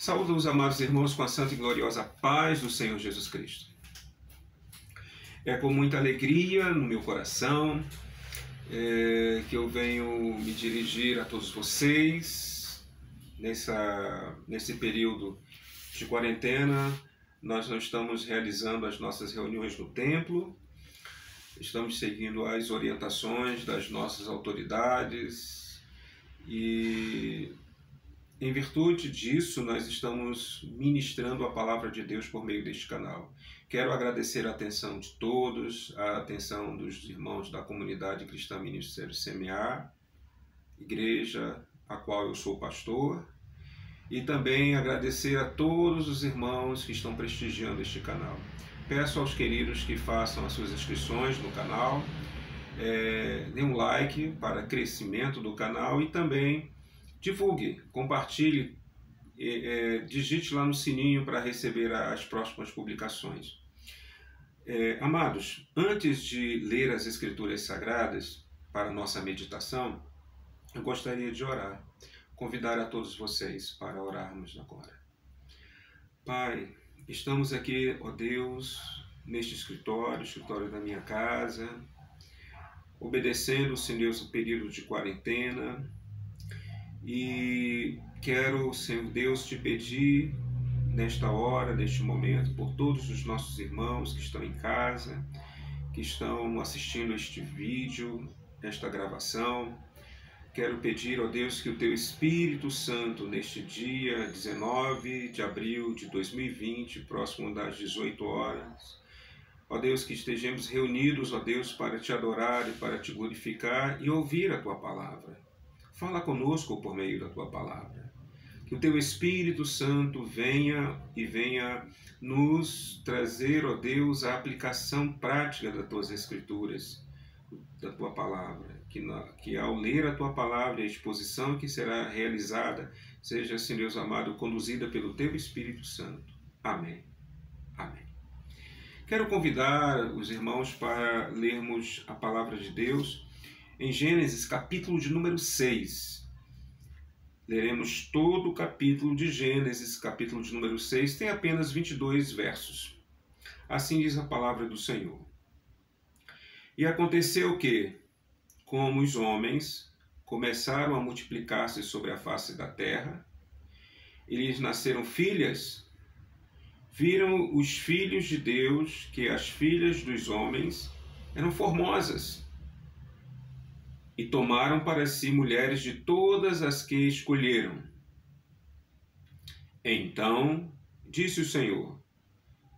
Saúdo os amados irmãos com a santa e gloriosa paz do Senhor Jesus Cristo. É com muita alegria no meu coração que eu venho me dirigir a todos vocês nesse período de quarentena. Nós não estamos realizando as nossas reuniões no templo, estamos seguindo as orientações das nossas autoridades e, em virtude disso, nós estamos ministrando a palavra de Deus por meio deste canal. Quero agradecer a atenção de todos, a atenção dos irmãos da comunidade cristã Ministério Semear, igreja a qual eu sou pastor, e também agradecer a todos os irmãos que estão prestigiando este canal. Peço aos queridos que façam as suas inscrições no canal, dê um like para crescimento do canal e também divulgue, compartilhe, digite lá no sininho para receber as próximas publicações. Amados, antes de ler as Escrituras Sagradas para nossa meditação, eu gostaria de orar, convidar a todos vocês para orarmos agora. Pai, estamos aqui, ó Deus, neste escritório da minha casa, obedecendo, Senhor Deus, o período de quarentena. E quero, Senhor Deus, te pedir nesta hora, neste momento, por todos os nossos irmãos que estão em casa, que estão assistindo este vídeo, esta gravação. Quero pedir, ó Deus, que o Teu Espírito Santo, neste dia 19 de abril de 2020, próximo das 18 horas, ó Deus, que estejamos reunidos, ó Deus, para Te adorar e para Te glorificar e ouvir a Tua palavra. Fala conosco por meio da Tua palavra. Que o Teu Espírito Santo venha nos trazer, ó Deus, a aplicação prática das Tuas Escrituras, da Tua palavra. Que ao ler a Tua palavra e a exposição que será realizada, seja, Senhor Deus amado, conduzida pelo Teu Espírito Santo. Amém. Amém. Quero convidar os irmãos para lermos a palavra de Deus em Gênesis, capítulo de número 6. Leremos todo o capítulo de Gênesis, capítulo de número 6, tem apenas 22 versos. Assim diz a palavra do Senhor. E aconteceu que, como os homens começaram a multiplicar-se sobre a face da terra, e lhes nasceram filhas, viram os filhos de Deus que as filhas dos homens eram formosas, e tomaram para si mulheres de todas as que escolheram. Então disse o Senhor: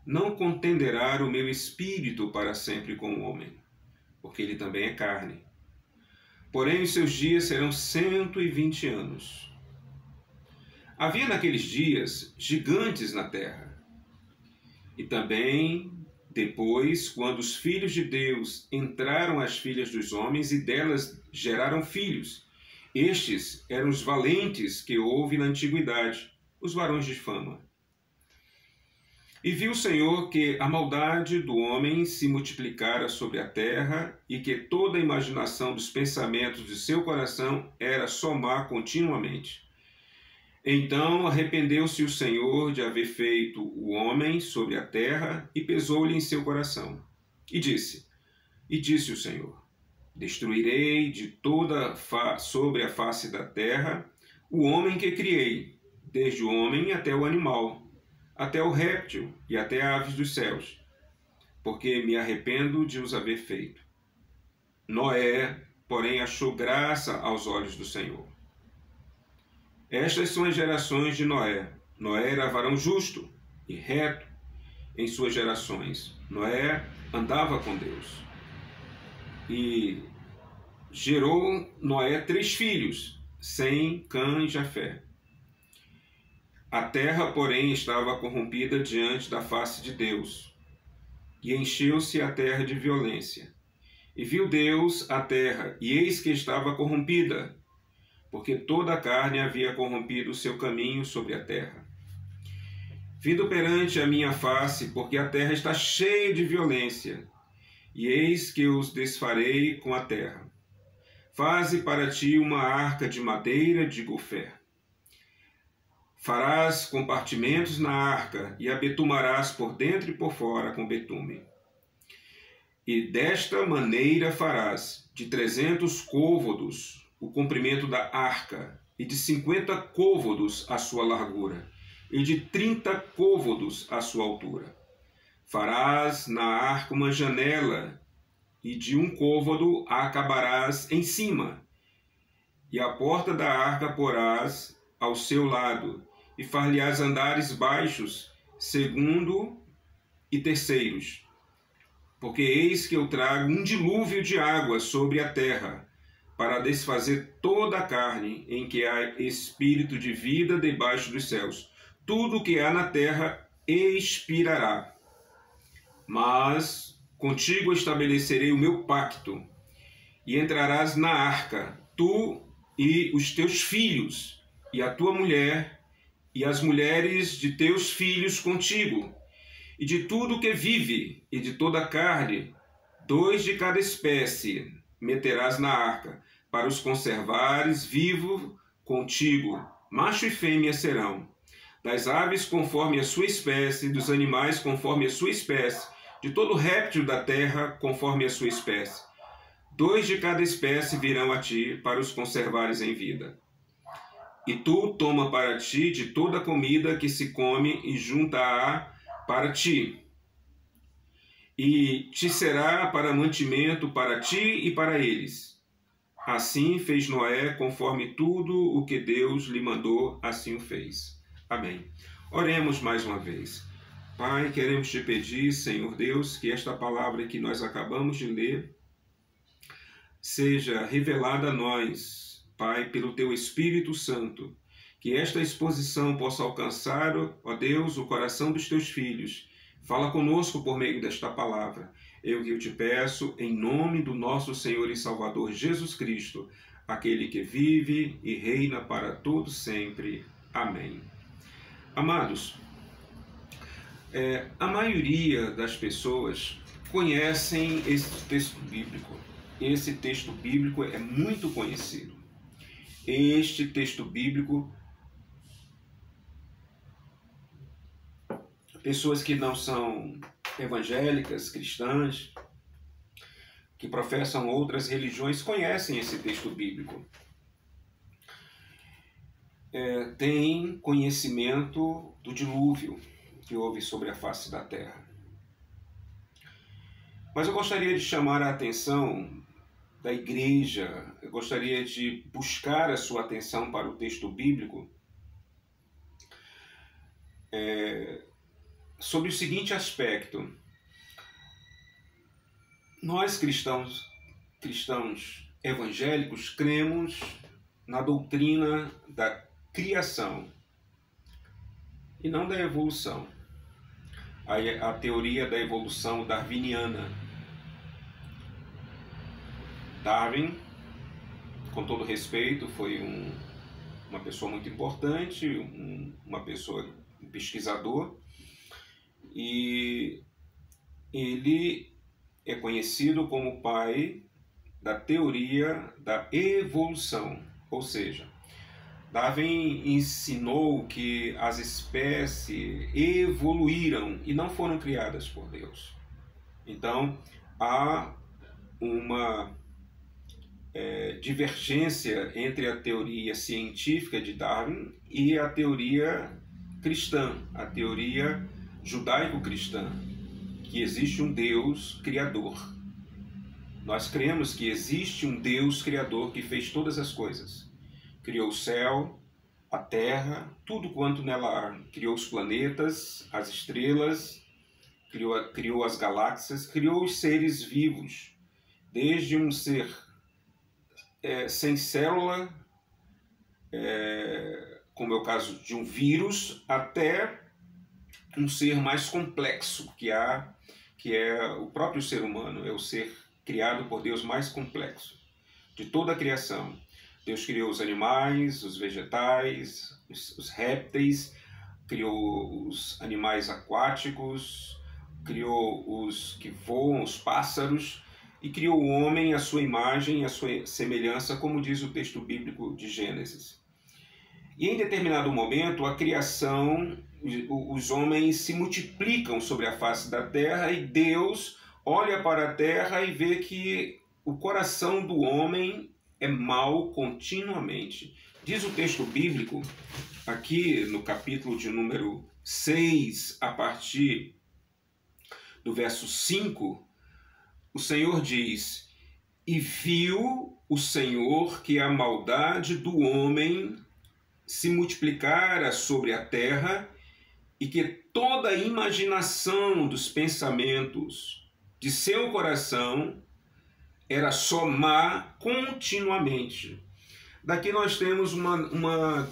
não contenderá o meu espírito para sempre com o homem, porque ele também é carne. Porém os seus dias serão 120 anos. Havia naqueles dias gigantes na terra. E também depois, quando os filhos de Deus entraram às filhas dos homens e delas geraram filhos, estes eram os valentes que houve na antiguidade, os varões de fama. E viu o Senhor que a maldade do homem se multiplicara sobre a terra e que toda a imaginação dos pensamentos de seu coração era só má continuamente. Então arrependeu-se o Senhor de haver feito o homem sobre a terra e pesou-lhe em seu coração. E disse o Senhor: destruirei de toda sobre a face da terra o homem que criei, desde o homem até o animal, até o réptil e até aves dos céus, porque me arrependo de os haver feito. Noé, porém, achou graça aos olhos do Senhor. Estas são as gerações de Noé. Noé era varão justo e reto em suas gerações. Noé andava com Deus. E gerou Noé 3 filhos, Sem, Cã e Jafé. A terra, porém, estava corrompida diante da face de Deus, e encheu-se a terra de violência. E viu Deus a terra, e eis que estava corrompida, porque toda a carne havia corrompido o seu caminho sobre a terra. Vindo perante a minha face, porque a terra está cheia de violência, e eis que os desfarei com a terra. Faze para ti uma arca de madeira de gofer. Farás compartimentos na arca e a betumarás por dentro e por fora com betume. E desta maneira farás de 300 côvados o comprimento da arca, e de 50 côvados a sua largura, e de 30 côvados a sua altura. Farás na arca uma janela, e de 1 côvado a acabarás em cima, e a porta da arca porás ao seu lado, e far-lhe-ás andares baixos, segundo e terceiros. Porque eis que eu trago um dilúvio de água sobre a terra, para desfazer toda a carne em que há espírito de vida debaixo dos céus. Tudo o que há na terra expirará. Mas contigo estabelecerei o meu pacto, e entrarás na arca, tu e os teus filhos, e a tua mulher, e as mulheres de teus filhos contigo, e de tudo que vive, e de toda a carne, 2 de cada espécie meterás na arca, para os conservares vivo contigo, macho e fêmea serão. Das aves conforme a sua espécie, dos animais conforme a sua espécie, de todo réptil da terra conforme a sua espécie. 2 de cada espécie virão a ti, para os conservares em vida. E tu toma para ti de toda a comida que se come e junta-a para ti. E te será para mantimento para ti e para eles. Assim fez Noé, conforme tudo o que Deus lhe mandou, assim o fez. Amém. Oremos mais uma vez. Pai, queremos te pedir, Senhor Deus, que esta palavra que nós acabamos de ler seja revelada a nós, Pai, pelo teu Espírito Santo. Que esta exposição possa alcançar, ó Deus, o coração dos teus filhos. Fala conosco por meio desta palavra. Eu te peço, em nome do nosso Senhor e Salvador Jesus Cristo, aquele que vive e reina para todo sempre. Amém. Amados, a maioria das pessoas conhecem esse texto bíblico. Esse texto bíblico é muito conhecido. Este texto bíblico, pessoas que não são evangélicas, cristãs, que professam outras religiões, conhecem esse texto bíblico. Têm conhecimento do dilúvio que houve sobre a face da terra. Mas eu gostaria de chamar a atenção da igreja, eu gostaria de buscar a sua atenção para o texto bíblico sobre o seguinte aspecto. Nós cristãos evangélicos cremos na doutrina da criação e não da evolução. A teoria da evolução darwiniana. Darwin, com todo respeito, foi uma pessoa muito importante, uma pessoa, um pesquisador, e ele é conhecido como o pai da teoria da evolução, ou seja, Darwin ensinou que as espécies evoluíram e não foram criadas por Deus. Então, há uma divergência entre a teoria científica de Darwin e a teoria cristã, a teoria judaico-cristã, que existe um Deus criador. Nós cremos que existe um Deus criador que fez todas as coisas. Criou o céu, a terra, tudo quanto nela há. Criou os planetas, as estrelas, criou as galáxias, criou os seres vivos, desde um ser sem célula, como é o caso de um vírus, até um ser mais complexo, que é o próprio ser humano, é o ser criado por Deus mais complexo de toda a criação. Deus criou os animais, os vegetais, os répteis, criou os animais aquáticos, criou os que voam, os pássaros, e criou o homem à sua imagem e à sua semelhança, como diz o texto bíblico de Gênesis. E em determinado momento, a criação, os homens se multiplicam sobre a face da terra e Deus olha para a terra e vê que o coração do homem é mau continuamente. Diz o texto bíblico, aqui no capítulo de número 6, a partir do verso 5, o Senhor diz: e viu o Senhor que a maldade do homem se multiplicara sobre a terra e que toda a imaginação dos pensamentos de seu coração era só má continuamente. Daqui nós temos uma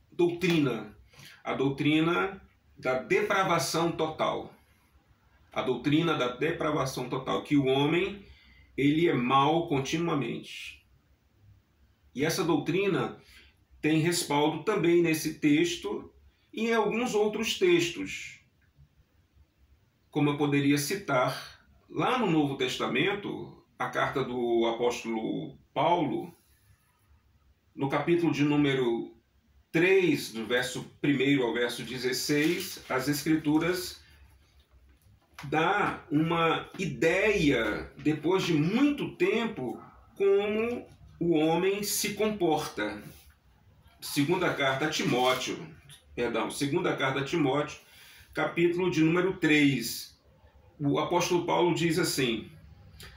doutrina, a doutrina da depravação total. A doutrina da depravação total, que o homem ele é mau continuamente. E essa doutrina tem respaldo também nesse texto e em alguns outros textos. Como eu poderia citar, lá no Novo Testamento, a carta do apóstolo Paulo, no capítulo de número 3, do verso 1 ao verso 16, as Escrituras dá uma ideia, depois de muito tempo, como o homem se comporta. Segunda carta a Timóteo, capítulo de número 3. O apóstolo Paulo diz assim: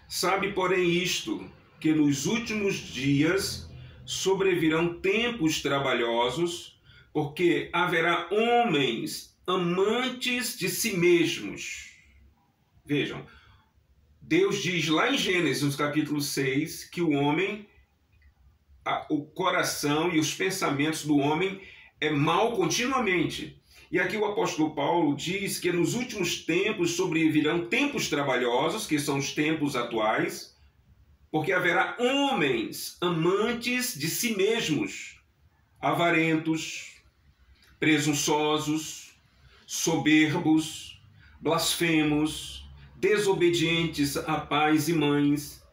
sabe, porém, isto, que nos últimos dias sobrevirão tempos trabalhosos, porque haverá homens amantes de si mesmos. Vejam, Deus diz lá em Gênesis, no capítulo 6, que o homem, o coração e os pensamentos do homem é mau continuamente. E aqui o apóstolo Paulo diz que nos últimos tempos sobrevirão tempos trabalhosos, que são os tempos atuais, porque haverá homens amantes de si mesmos, avarentos, presunçosos, soberbos, blasfemos, desobedientes a pais e mães,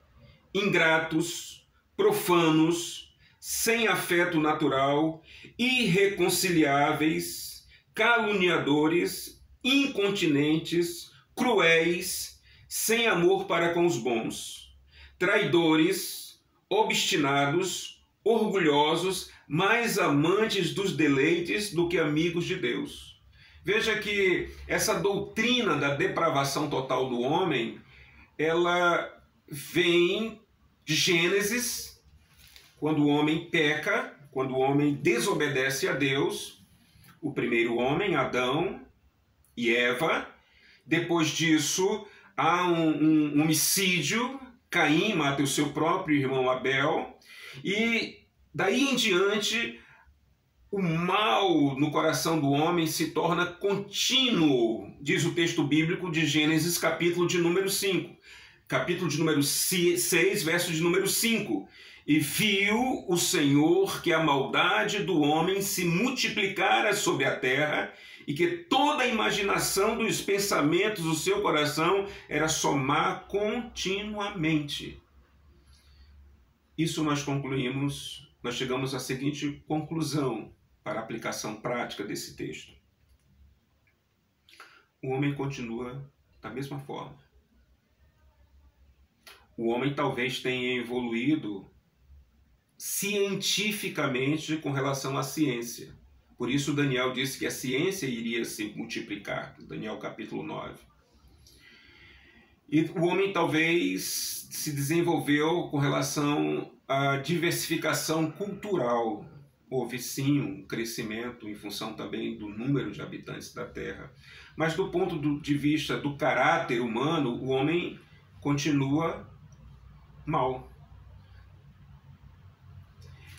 ingratos, profanos, sem afeto natural, irreconciliáveis, caluniadores, incontinentes, cruéis, sem amor para com os bons, traidores, obstinados, orgulhosos, mais amantes dos deleites do que amigos de Deus. Veja que essa doutrina da depravação total do homem, ela vem de Gênesis, quando o homem peca, quando o homem desobedece a Deus, o primeiro homem, Adão e Eva. Depois disso, há um homicídio, Caim mata o seu próprio irmão Abel, e daí em diante o mal no coração do homem se torna contínuo, diz o texto bíblico de Gênesis, capítulo de número 5. Capítulo de número 6, verso de número 5. E viu o Senhor que a maldade do homem se multiplicara sobre a terra e que toda a imaginação dos pensamentos do seu coração era só má continuamente. Isso nós concluímos, nós chegamos à seguinte conclusão para a aplicação prática desse texto. O homem continua da mesma forma. O homem talvez tenha evoluído cientificamente com relação à ciência. Por isso Daniel disse que a ciência iria se multiplicar, Daniel capítulo 9. E o homem talvez se desenvolveu com relação à diversificação cultural. Houve sim um crescimento em função também do número de habitantes da Terra. Mas do ponto de vista do caráter humano, o homem continua mau.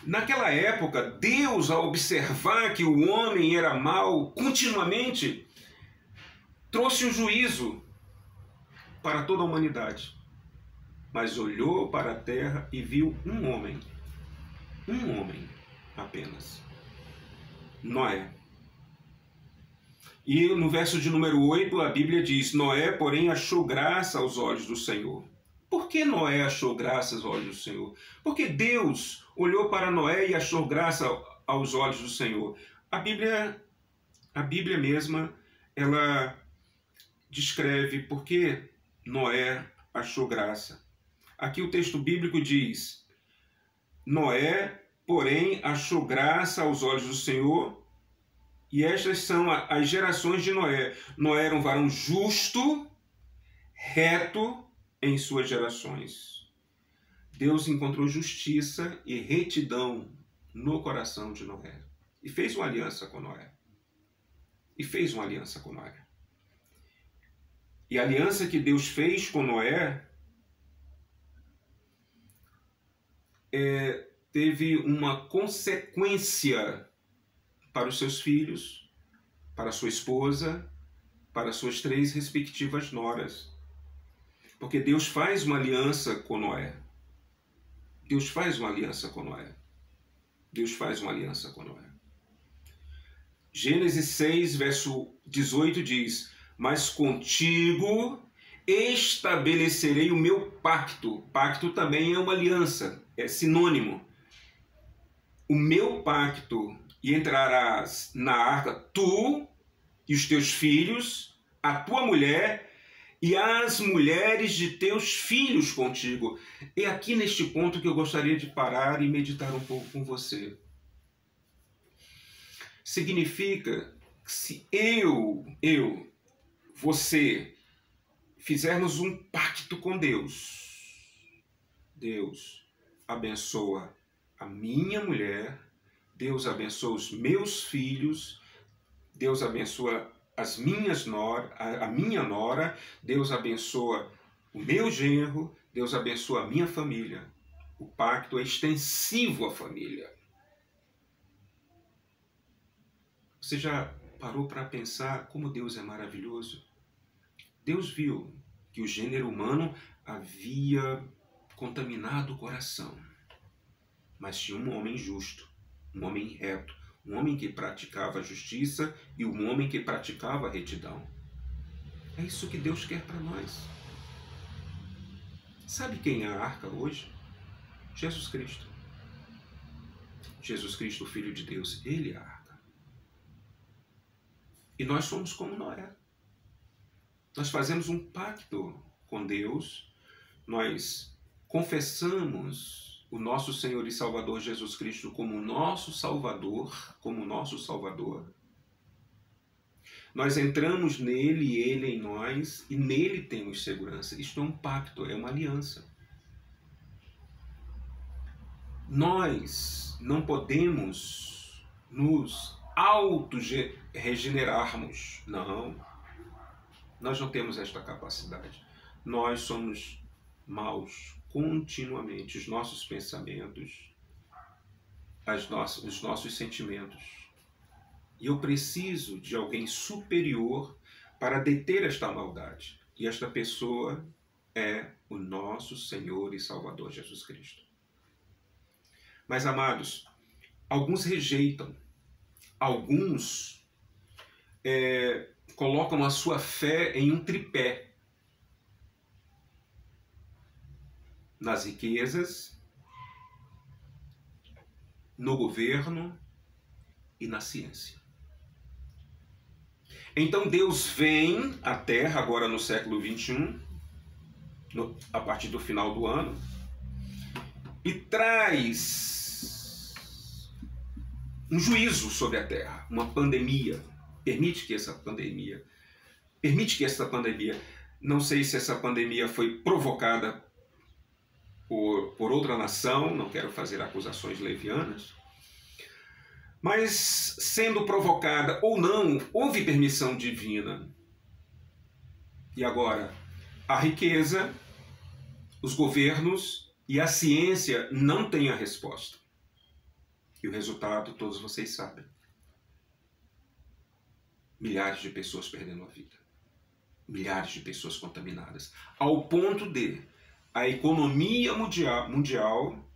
Naquela época, Deus, ao observar que o homem era mau continuamente, trouxe um juízo para toda a humanidade. Mas olhou para a terra e viu um homem apenas, Noé. E no verso de número 8, a Bíblia diz: Noé, porém, achou graça aos olhos do Senhor. Por que Noé achou graça aos olhos do Senhor? Porque Deus olhou para Noé e achou graça aos olhos do Senhor. A Bíblia mesma, ela descreve por que Noé achou graça. Aqui o texto bíblico diz: Noé, porém, achou graça aos olhos do Senhor, e estas são as gerações de Noé. Noé era um varão justo, reto em suas gerações. Deus encontrou justiça e retidão no coração de Noé. E fez uma aliança com Noé. E a aliança que Deus fez com Noé teve uma consequência para os seus filhos, para a sua esposa, para suas 3 respectivas noras. Porque Deus faz uma aliança com Noé. Deus faz uma aliança com Noé. Gênesis 6, verso 18 diz: Mas contigo estabelecerei o meu pacto. Pacto também é uma aliança, é sinônimo. O meu pacto, e entrarás na arca tu e os teus filhos, a tua mulher e as mulheres de teus filhos contigo. É aqui neste ponto que eu gostaria de parar e meditar um pouco com você. Significa que se você, fizermos um pacto com Deus, Deus abençoa a minha mulher, Deus abençoa os meus filhos, Deus abençoa a minha nora, Deus abençoa o meu genro, Deus abençoa a minha família. O pacto é extensivo à família. Você já parou para pensar como Deus é maravilhoso? Deus viu que o gênero humano havia contaminado o coração. Mas tinha um homem justo, um homem reto, um homem que praticava a justiça e um homem que praticava a retidão. É isso que Deus quer para nós. Sabe quem é a arca hoje? Jesus Cristo. Jesus Cristo, o Filho de Deus, Ele é a arca. E nós somos como Noé. Nós fazemos um pacto com Deus, nós confessamos o nosso Senhor e Salvador Jesus Cristo como nosso Salvador, Nós entramos nele e ele em nós, e nele temos segurança. Isto é um pacto, é uma aliança. Nós não podemos nos auto-regenerarmos. Não. Nós não temos esta capacidade. Nós somos maus continuamente. Os nossos pensamentos, os nossos sentimentos. E eu preciso de alguém superior para deter esta maldade. E esta pessoa é o nosso Senhor e Salvador Jesus Cristo. Mas, amados, alguns rejeitam. Alguns colocam a sua fé em um tripé. Nas riquezas, no governo e na ciência. Então Deus vem à Terra, agora no século XXI, a partir do final do ano, e traz um juízo sobre a Terra, uma pandemia. Permite que essa pandemia, não sei se essa pandemia foi provocada por outra nação, não quero fazer acusações levianas, mas sendo provocada ou não, houve permissão divina. E agora, a riqueza, os governos e a ciência não têm a resposta. E o resultado, todos vocês sabem. Milhares de pessoas perdendo a vida. Milhares de pessoas contaminadas. Ao ponto de a economia mundial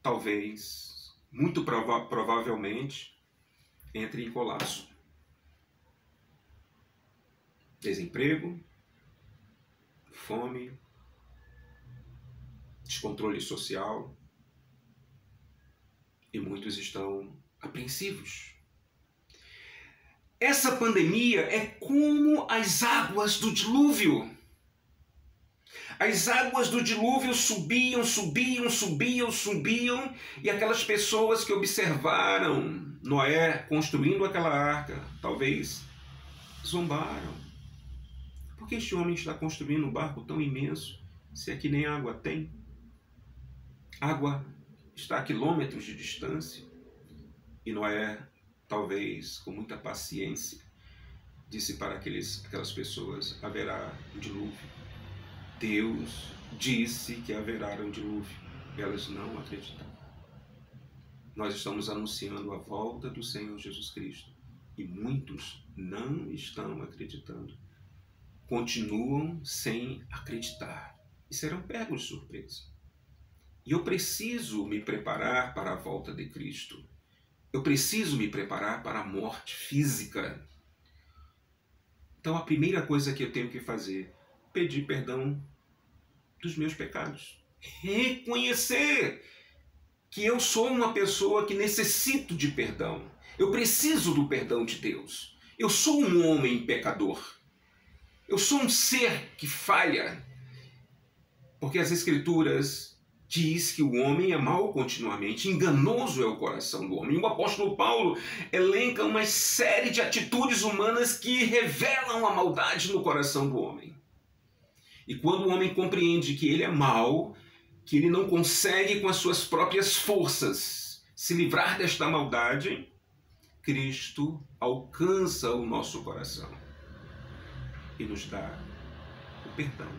talvez, muito provavelmente, entre em colapso. Desemprego, fome, descontrole social, e muitos estão apreensivos. Essa pandemia é como as águas do dilúvio. As águas do dilúvio subiam, e aquelas pessoas que observaram Noé construindo aquela arca, talvez zombaram. Por que este homem está construindo um barco tão imenso, se aqui nem água tem? Água está a quilômetros de distância. E Noé, talvez com muita paciência, disse para aquelas pessoas: haverá um dilúvio. Deus disse que haverá um dilúvio. Elas não acreditaram. Nós estamos anunciando a volta do Senhor Jesus Cristo e muitos não estão acreditando. Continuam sem acreditar e serão pegos de surpresa. E eu preciso me preparar para a volta de Cristo. Eu preciso me preparar para a morte física. Então a primeira coisa que eu tenho que fazer é pedir perdão dos meus pecados. Reconhecer que eu sou uma pessoa que necessito de perdão. Eu preciso do perdão de Deus. Eu sou um homem pecador. Eu sou um ser que falha. Porque as Escrituras diz que o homem é mau continuamente, enganoso é o coração do homem. O apóstolo Paulo elenca uma série de atitudes humanas que revelam a maldade no coração do homem. E quando o homem compreende que ele é mau, que ele não consegue com as suas próprias forças se livrar desta maldade, Cristo alcança o nosso coração e nos dá o perdão.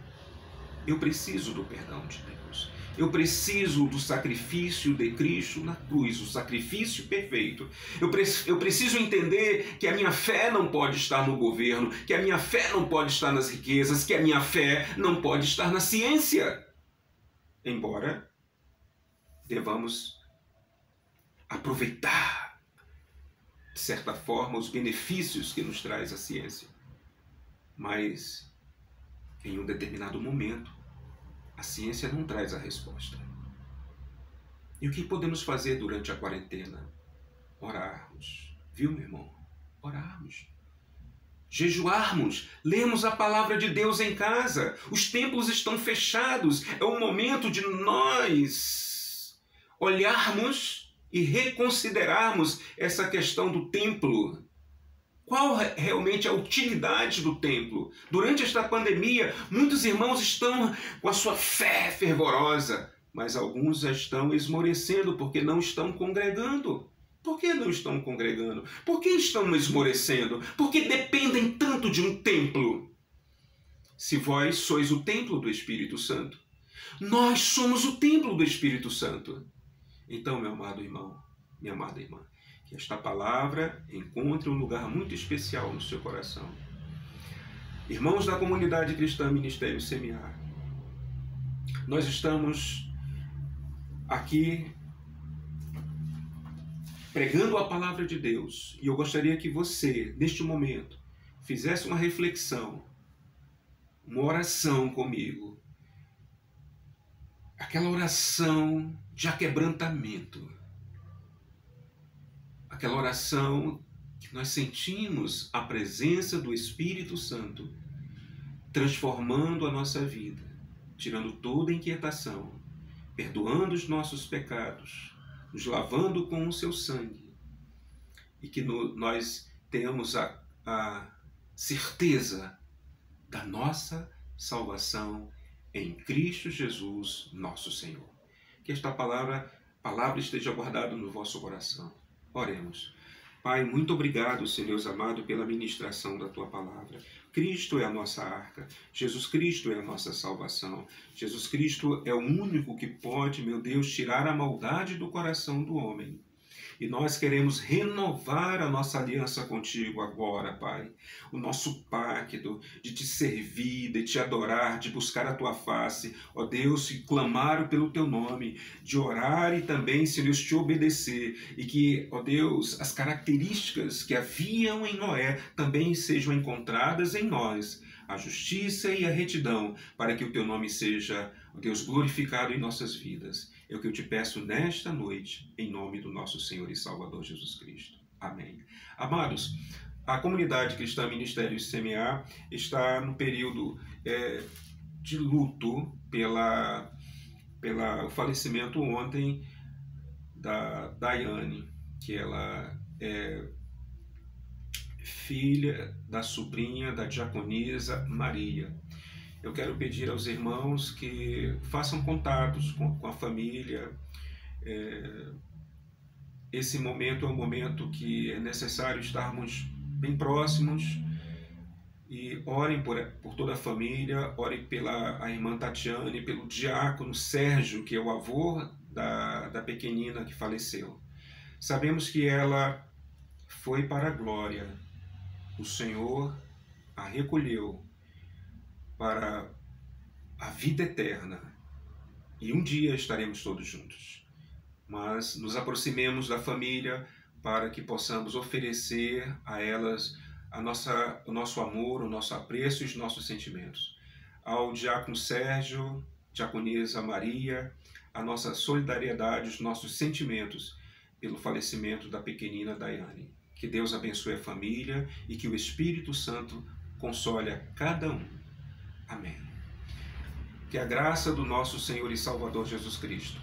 Eu preciso do perdão de Deus. Eu preciso do sacrifício de Cristo na cruz, o sacrifício perfeito. Eu preciso entender que a minha fé não pode estar no governo, que a minha fé não pode estar nas riquezas, que a minha fé não pode estar na ciência. Embora devamos aproveitar, de certa forma, os benefícios que nos traz a ciência. Mas, em um determinado momento, a ciência não traz a resposta. E o que podemos fazer durante a quarentena? Orarmos. Viu, meu irmão? Orarmos. Jejuarmos. Lermos a palavra de Deus em casa. Os templos estão fechados. É o momento de nós olharmos e reconsiderarmos essa questão do templo. Qual realmente é a utilidade do templo? Durante esta pandemia, muitos irmãos estão com a sua fé fervorosa, mas alguns já estão esmorecendo porque não estão congregando. Por que não estão congregando? Por que estão esmorecendo? Porque dependem tanto de um templo. Se vós sois o templo do Espírito Santo, nós somos o templo do Espírito Santo. Então, meu amado irmão, minha amada irmã, que esta palavra encontre um lugar muito especial no seu coração. Irmãos da comunidade cristã Ministério Semear, nós estamos aqui pregando a palavra de Deus e eu gostaria que você, neste momento, fizesse uma reflexão, uma oração comigo. Aquela oração de aquebrantamento. Aquela oração que nós sentimos a presença do Espírito Santo transformando a nossa vida, tirando toda inquietação, perdoando os nossos pecados, nos lavando com o seu sangue e que nós tenhamos a certeza da nossa salvação em Cristo Jesus, nosso Senhor. Que esta palavra esteja guardada no vosso coração. Oremos. Pai, muito obrigado, Senhor Deus amado, pela ministração da Tua palavra. Cristo é a nossa arca, Jesus Cristo é a nossa salvação. Jesus Cristo é o único que pode, meu Deus, tirar a maldade do coração do homem. E nós queremos renovar a nossa aliança contigo agora, Pai. O nosso pacto de te servir, de te adorar, de buscar a tua face, ó Deus, e clamar pelo teu nome, de orar e também, Senhor Deus, te obedecer. E que, ó Deus, as características que haviam em Noé também sejam encontradas em nós. A justiça e a retidão, para que o teu nome seja, ó Deus, glorificado em nossas vidas. É o que eu te peço nesta noite, em nome do nosso Senhor e Salvador Jesus Cristo. Amém. Amados, a comunidade cristã Ministério CMA está no período de luto pelo falecimento ontem da Daiane, que ela é filha da sobrinha da diaconisa Maria. Eu quero pedir aos irmãos que façam contatos com a família. Esse momento é um momento que é necessário estarmos bem próximos e orem por toda a família, orem pela a irmã Tatiane, pelo diácono Sérgio, que é o avô da pequenina que faleceu. Sabemos que ela foi para a glória. O Senhor a recolheu para a vida eterna e um dia estaremos todos juntos. Mas nos aproximemos da família para que possamos oferecer a elas o nosso amor, o nosso apreço e os nossos sentimentos. Ao diácono Sérgio, diaconisa Maria, a nossa solidariedade, os nossos sentimentos pelo falecimento da pequenina Daiane. Que Deus abençoe a família e que o Espírito Santo console a cada um. Amém. Que a graça do nosso Senhor e Salvador Jesus Cristo,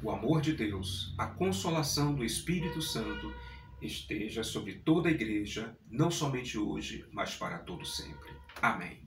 o amor de Deus, a consolação do Espírito Santo esteja sobre toda a igreja, não somente hoje, mas para todo sempre. Amém.